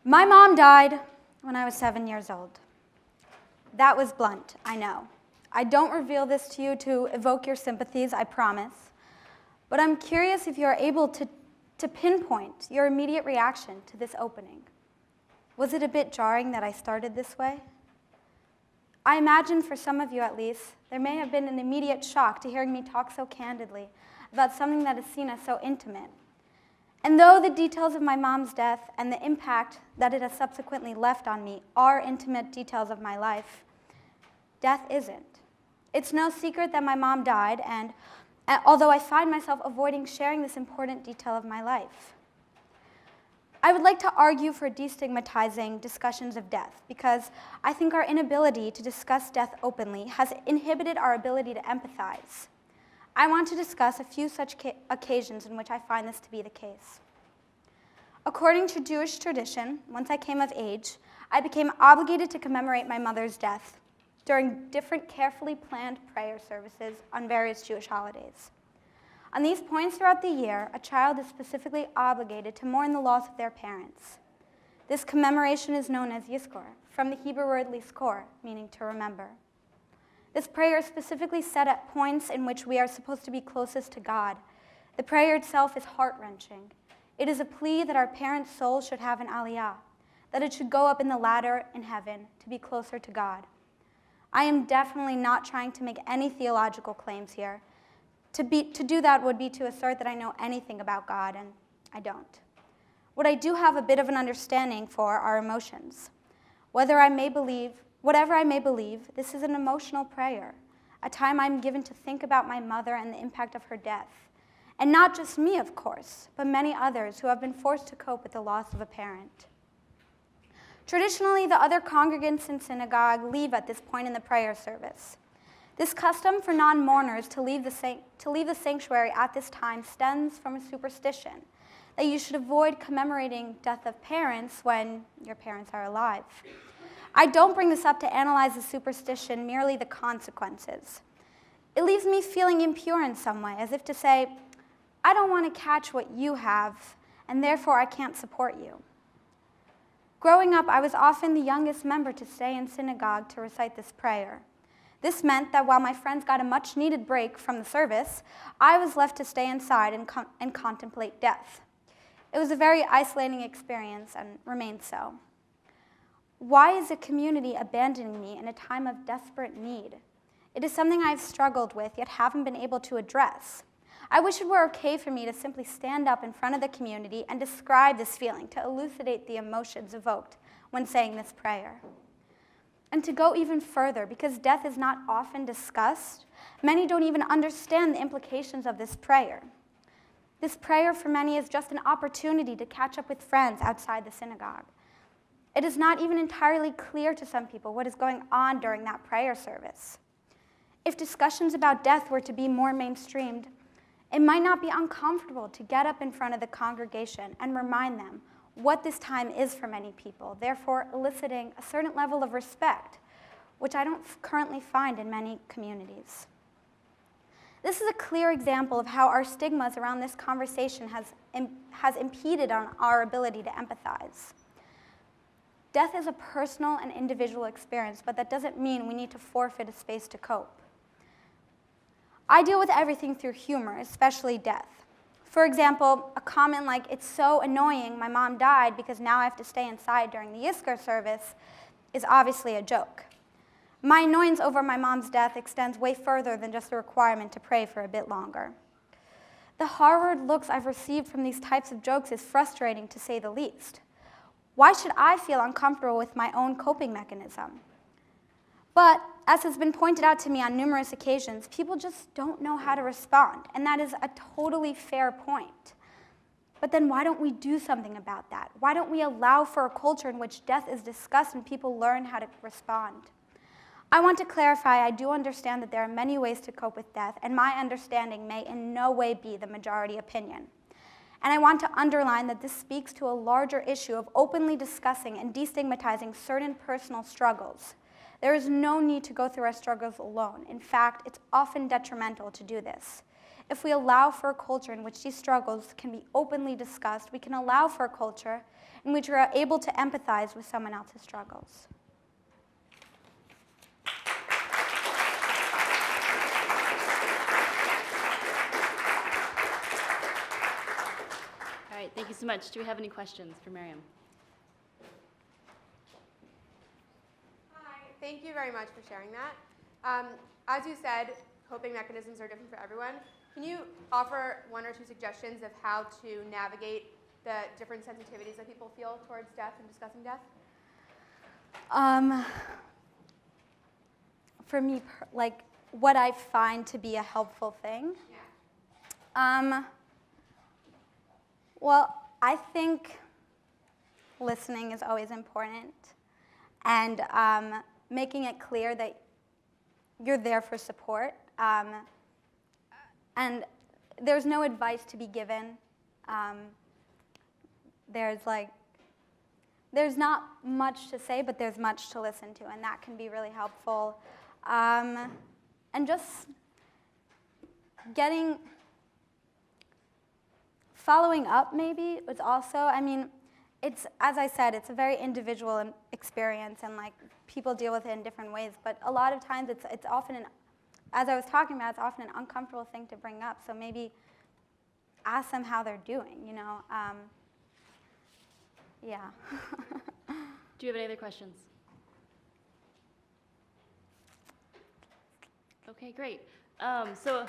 My mom died when I was 7 years old. That was blunt, I know. I don't reveal this to you to evoke your sympathies, I promise. But I'm curious if you are able to pinpoint your immediate reaction to this opening. Was it a bit jarring that I started this way? I imagine for some of you at least, there may have been an immediate shock to hearing me talk so candidly about something that is seen as so intimate. And though the details of my mom's death and the impact that it has subsequently left on me are intimate details of my life, death isn't. It's no secret that my mom died, and although I find myself avoiding sharing this important detail of my life. I would like to argue for destigmatizing discussions of death because I think our inability to discuss death openly has inhibited our ability to empathize. I want to discuss a few such occasions in which I find this to be the case. According to Jewish tradition, once I came of age, I became obligated to commemorate my mother's death during different carefully planned prayer services on various Jewish holidays. On these points throughout the year, a child is specifically obligated to mourn the loss of their parents. This commemoration is known as yizkor, from the Hebrew word liskor, meaning to remember. This prayer is specifically set at points in which we are supposed to be closest to God. The prayer itself is heart-wrenching. It is a plea that our parents' souls should have an aliyah, that it should go up in the ladder in heaven to be closer to God. I am definitely not trying to make any theological claims here. To do that would be to assert that I know anything about God, and I don't. What I do have a bit of an understanding for are emotions. Whatever I may believe, this is an emotional prayer, a time I'm given to think about my mother and the impact of her death. And not just me, of course, but many others who have been forced to cope with the loss of a parent. Traditionally, the other congregants in synagogue leave at this point in the prayer service. This custom for non-mourners to leave the sanctuary at this time stems from a superstition that you should avoid commemorating death of parents when your parents are alive. I don't bring this up to analyze the superstition, merely the consequences. It leaves me feeling impure in some way, as if to say, I don't want to catch what you have, and therefore I can't support you. Growing up, I was often the youngest member to stay in synagogue to recite this prayer. This meant that while my friends got a much-needed break from the service, I was left to stay inside and contemplate death. It was a very isolating experience and remains so. Why is a community abandoning me in a time of desperate need? It is something I've struggled with, yet haven't been able to address. I wish it were okay for me to simply stand up in front of the community and describe this feeling to elucidate the emotions evoked when saying this prayer. And to go even further, because death is not often discussed, many don't even understand the implications of this prayer. This prayer for many is just an opportunity to catch up with friends outside the synagogue. It is not even entirely clear to some people what is going on during that prayer service. If discussions about death were to be more mainstreamed, it might not be uncomfortable to get up in front of the congregation and remind them what this time is for many people, therefore eliciting a certain level of respect, which I don't currently find in many communities. This is a clear example of how our stigmas around this conversation has impeded on our ability to empathize. Death is a personal and individual experience, but that doesn't mean we need to forfeit a space to cope. I deal with everything through humor, especially death. For example, a comment like, "It's so annoying my mom died because now I have to stay inside during the yizkor service," is obviously a joke. My annoyance over my mom's death extends way further than just the requirement to pray for a bit longer. The horrid looks I've received from these types of jokes is frustrating, to say the least. Why should I feel uncomfortable with my own coping mechanism? But, as has been pointed out to me on numerous occasions, people just don't know how to respond, and that is a totally fair point. But then why don't we do something about that? Why don't we allow for a culture in which death is discussed and people learn how to respond? I want to clarify, I do understand that there are many ways to cope with death, and my understanding may in no way be the majority opinion. And I want to underline that this speaks to a larger issue of openly discussing and destigmatizing certain personal struggles. There is no need to go through our struggles alone. In fact, it's often detrimental to do this. If we allow for a culture in which these struggles can be openly discussed, we can allow for a culture in which we're able to empathize with someone else's struggles. All right, thank you so much. Do we have any questions for Miriam? Hi, thank you very much for sharing that. As you said, coping mechanisms are different for everyone. Can you offer one or two suggestions of how to navigate the different sensitivities that people feel towards death and discussing death? For me, like what I find to be a helpful thing. Yeah. Well, I think listening is always important, and making it clear that you're there for support. And there's no advice to be given. There's not much to say, but there's much to listen to, and that can be really helpful. And just following up maybe is also, I mean, it's, as I said, it's a very individual experience, and like people deal with it in different ways, but a lot of times it's often as I was talking about, it's often an uncomfortable thing to bring up, so maybe ask them how they're doing, you know? Yeah. Do you have any other questions? Okay, great. So